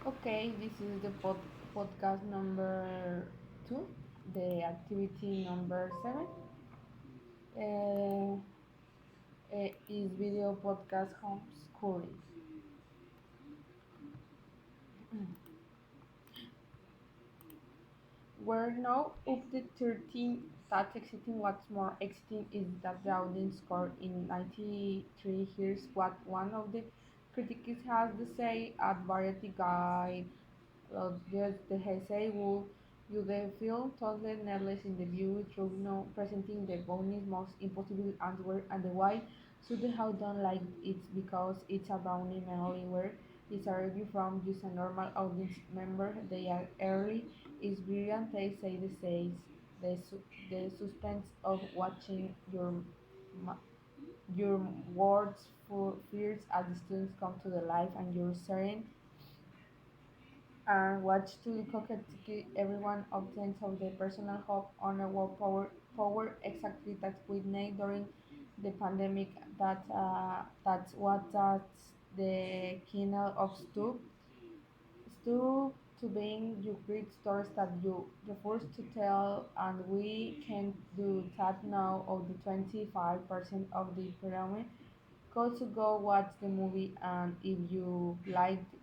Okay, this is the podcast number two, the activity number seven. Uh, is video podcast homeschooling. We're now up to 13. That's exciting. What's more exciting is that the audience score in 93. Here's what one of the critics has to say at Variety Guide. Just the essay will you the film totally needless in the view through presenting the bonus most impossible answer and the why so the how don't like it's because it's a brownie mainly where it's a review from just a normal audience member they are early is brilliant they say the says the suspense of watching ma- your words for fears as the students come to the life and you're certain and watch to coquetry everyone obtains of the personal hope on a world power exactly that we need during the pandemic that's what that's the keynote of Stu to being you great stories that you refuse to tell and we can do that now of the 25% of the pyramid go to go watch the movie and if you liked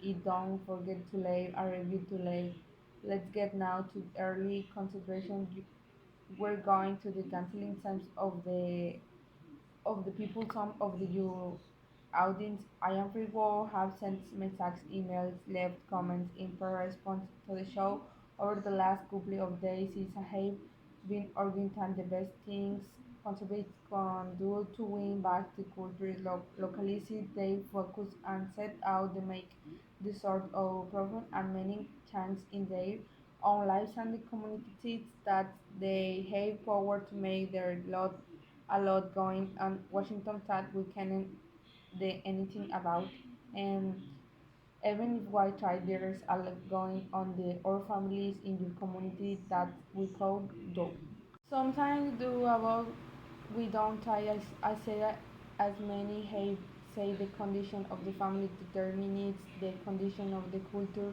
it don't forget to leave a review to leave. Let's get now to early consideration. We're going to the canceling times of the people, some of the you audience. I am free will have sent messages, emails, left comments in per response to the show over the last couple of days. It's a have been organizing the best things conservatives can do to win back the culture locally. They focus and set out to make the sort of proven and many chance in their own lives and the communities that they have power to make their lot a lot going on Washington that we can't do anything about. And even if we try, there is a lot going on the our families in your community that we could do. Sometimes do about we don't try as say as many have say the condition of the family determines the condition of the culture.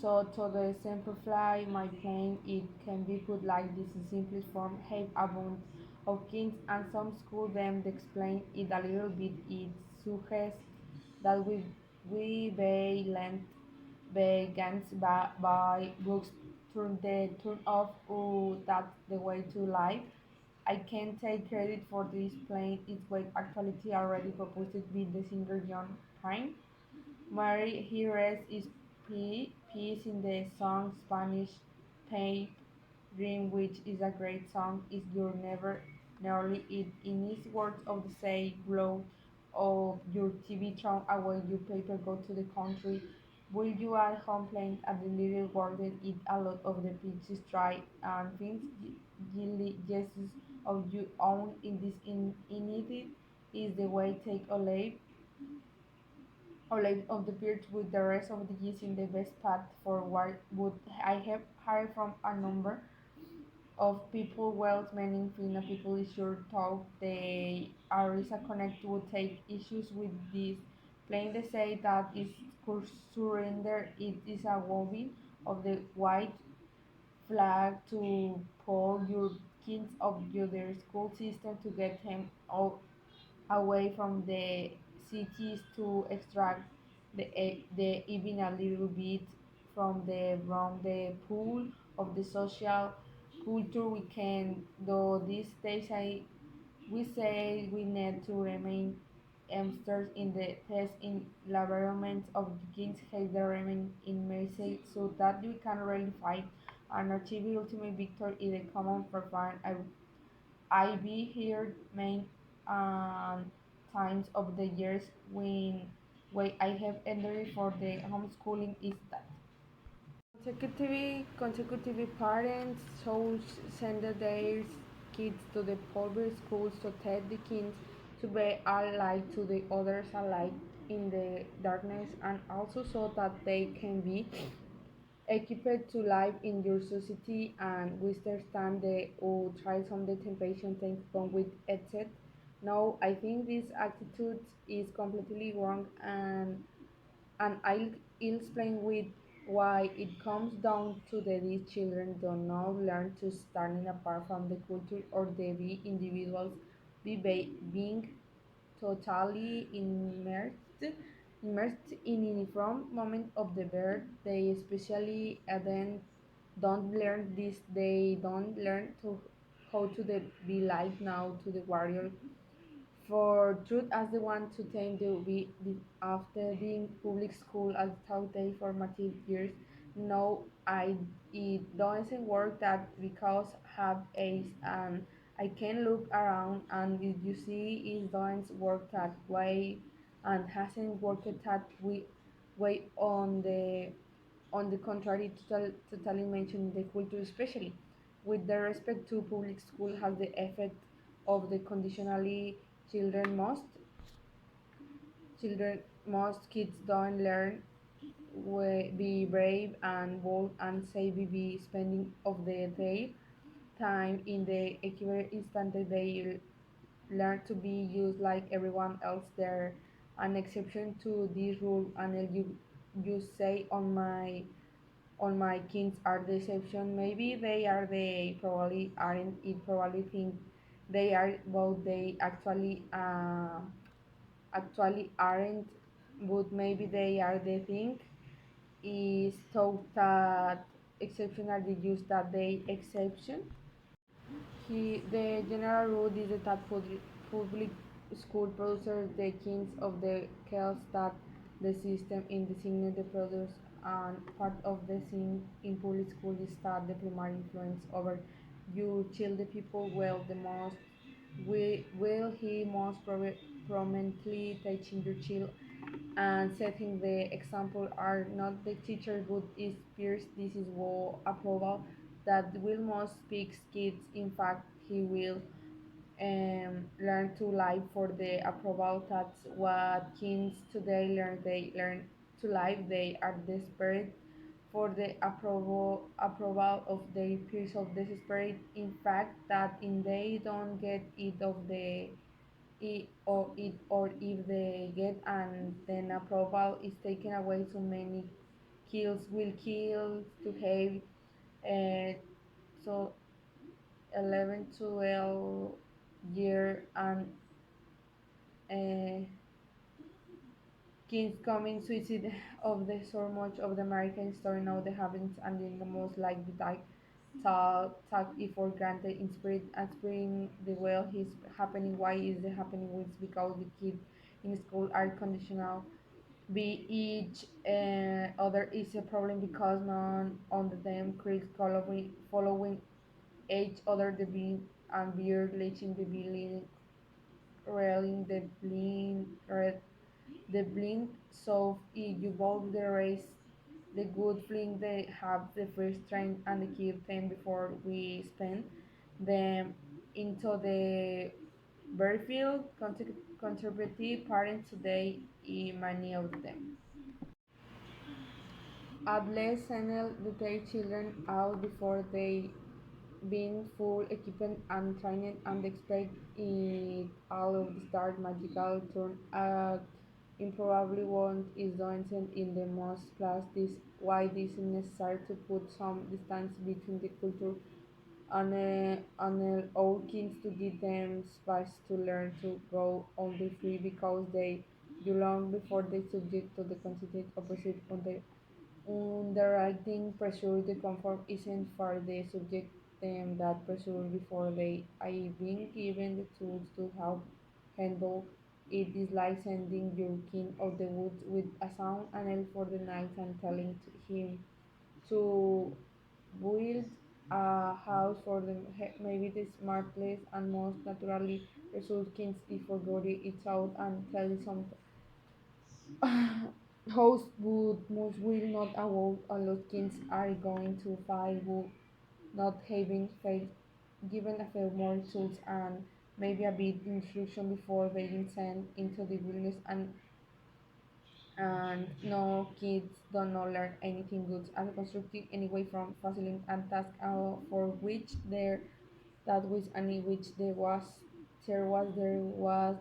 So to the simplify my pain it can be put like this in simplest form have a bunch of kids and some school them to explain it a little bit it suggests that we by length begins by books turn off that's the way to life. I can take credit for this playing its way actuality already proposed with the singer John Prine. Mary Heres is piece in the song Spanish Paint Dream, which is a great song, is your never nearly it in its words of the say blow of your TV thrown away your paper go to the country. Will you at home playing at the little garden eat a lot of the peaches dry and things Jesus of you own in this in it is the way take Olive of the birch with the rest of the geese in the best path forward would I have heard from a number of people well meaning Filipino people is sure thought they are is a connect would take issues with this. Plain they say that is surrender it is a wobbing of the white flag to pull your kids of your school system to get them out away from the cities to extract the even a little bit from the pool of the social culture we can though these days we say we need to remain hamsters in the test environments of begins have the remain in mercy so that you can really fight and achieve the ultimate victory in the common for fun. I be here main times of the years when way I have entered for the homeschooling is that consecutive parents should send their kids to the public schools to tell the kids to be alike to the others alike in the darkness and also so that they can be equipped to live in your society and withstand the or try some the temptation things come with etc. No, I think this attitude is completely wrong and I'll explain with why it comes down to that these children do not learn to stand apart from the culture or they be individuals being totally immersed in uniform moment of the birth. They especially then don't learn this. They don't learn to how to be like now to the warrior for truth as the one to tend to after being public school as taught they formative years. No, it doesn't work that because have ace and I can look around and if you see it doesn't work that way and hasn't worked that way on the contrary, totally mentioned the culture, especially with the respect to public school, has the effect of the conditionally children most kids don't learn be brave and bold and say be spending of their time in the equivalent instant that they learn to be used like everyone else there an exception to this rule and you say on my kids are the exception. Maybe they are they probably aren't. It probably think they are, but they actually aren't. But maybe they are. They think is thought that exception are the use that they exception. The general rule is that public school producers the kings of the chaos that the system in designing the produce and part of the scene in public school is that the primary influence over you child the people well the most will he most prominently teaching your child and setting the example are not the teacher but is peers this is what approval that will most speaks kids in fact he will learn to live for the approval that's what kids today learn they learn to live they are desperate for the approval of their peers of desperate in fact that in they don't get it of the or if they get and then approval is taken away so many kills will kill to have uh, so 11 12 year and uh, kids coming suicide of the so much of the American story now the happens and then the most like the talk if for granted in spirit and spring the well is happening why is it happening it's because the kids in school are conditional be each other is a problem because none of them creates following each other the being and beer leaching the building railing the blind so if you both the race the good fling they have the first train and the keep them before we spend them into the very field conservative parents today many of them adolescents let their children out before they been full equipment and trained and expect it all of the start magical turn out improbably one is dancing in the most class this why this is necessary to put some distance between the culture and all kids to give them space to learn to go on the free because they belong before they subject to the constant opposite on the underwriting pressure the comfort isn't for the subject them that pressure before they I being given the tools to help handle it is like sending your king of the woods with a sound and for the night and telling him to build a house for them maybe the smartest and most naturally result kings if forgot it out and tell some host would most will not allow a lot kids are going to fight would not having faith given a few more tools and maybe a bit instruction before being sent into the wilderness and no kids don't know learn anything good and constructive anyway from fulfilling a task for which that was any which there was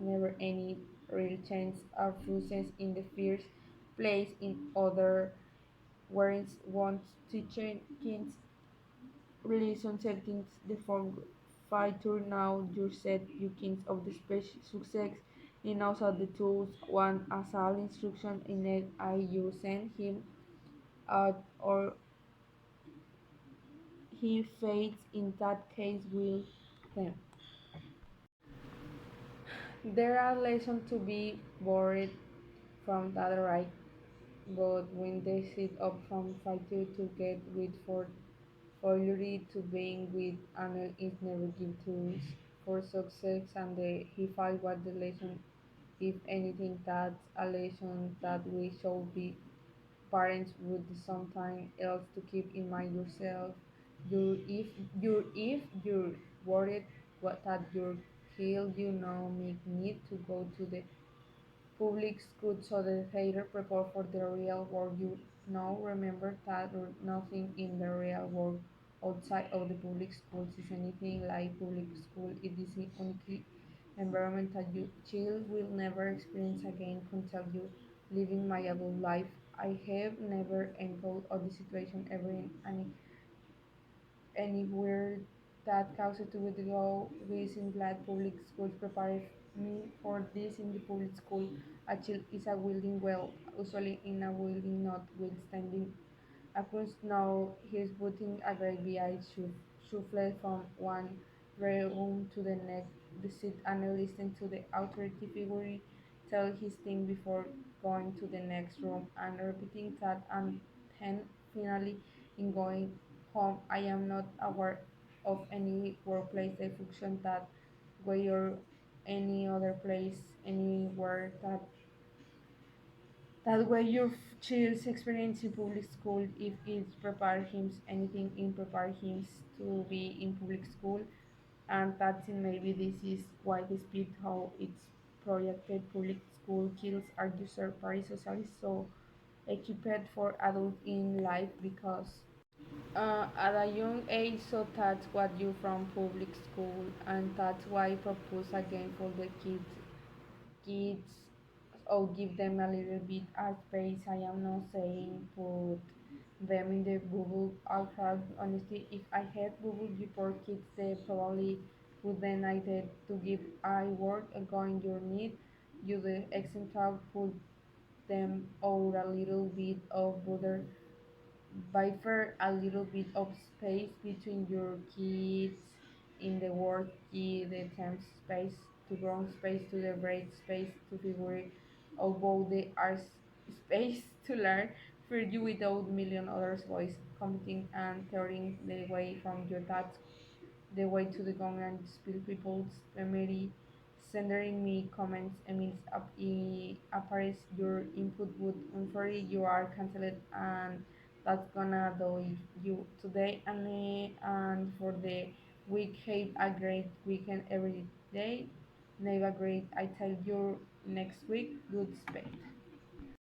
never any real chance of success in the fears place in other words wants teaching kids relation settings the form fighter now you set you kings of the special success in also the tools one as all instruction in it I you send him out or he fades in that case will them. There are lessons to be borrowed from that right, but when they sit up from fighter to get with failure to being with and is never give tools for success and he find what the lesson if anything that's a lesson that we should be parents would sometimes else to keep in mind yourself if you're worried what that your kid you know may need to go to the public school so the theater prepare for the real world you know remember that nothing in the real world outside of the public schools is anything like public school it is the only environment that your child will never experience again until you living my adult life I have never encountered the situation ever in anywhere that caused to withdraw with in glad public schools prepare me for this in the public school a child is a willing well usually in a willing not withstanding across now he's putting a great VI shuffle from one room to the next the sit and listen to the authority figure tell his thing before going to the next room and repeating that and then finally in going home I am not aware of any workplace they function that way or any other place anywhere that way your child's experience in public school if it prepare him anything in prepare him to be in public school and that's maybe this is why the speed how it's projected public school kids are user socially so equipped for adult in life because at a young age so that's what you from public school and that's why I propose again for the kids or give them a little bit of space. I am not saying put them in the bubble. I'll have honestly, if I had bubble before kids, they probably would then I did to give I work going your need. You the example put them over a little bit of butter bifur a little bit of space between your kids in the work key, the temp space to ground space to the break space to figure although they are space to learn for you without million others voice competing and tearing the way from your thoughts the way to the gong and spill people's memory, sending me comments means appears your input would unfairly you are cancelled and that's gonna do you today and for the week have a great weekend every day. Never great I tell you next week good spend.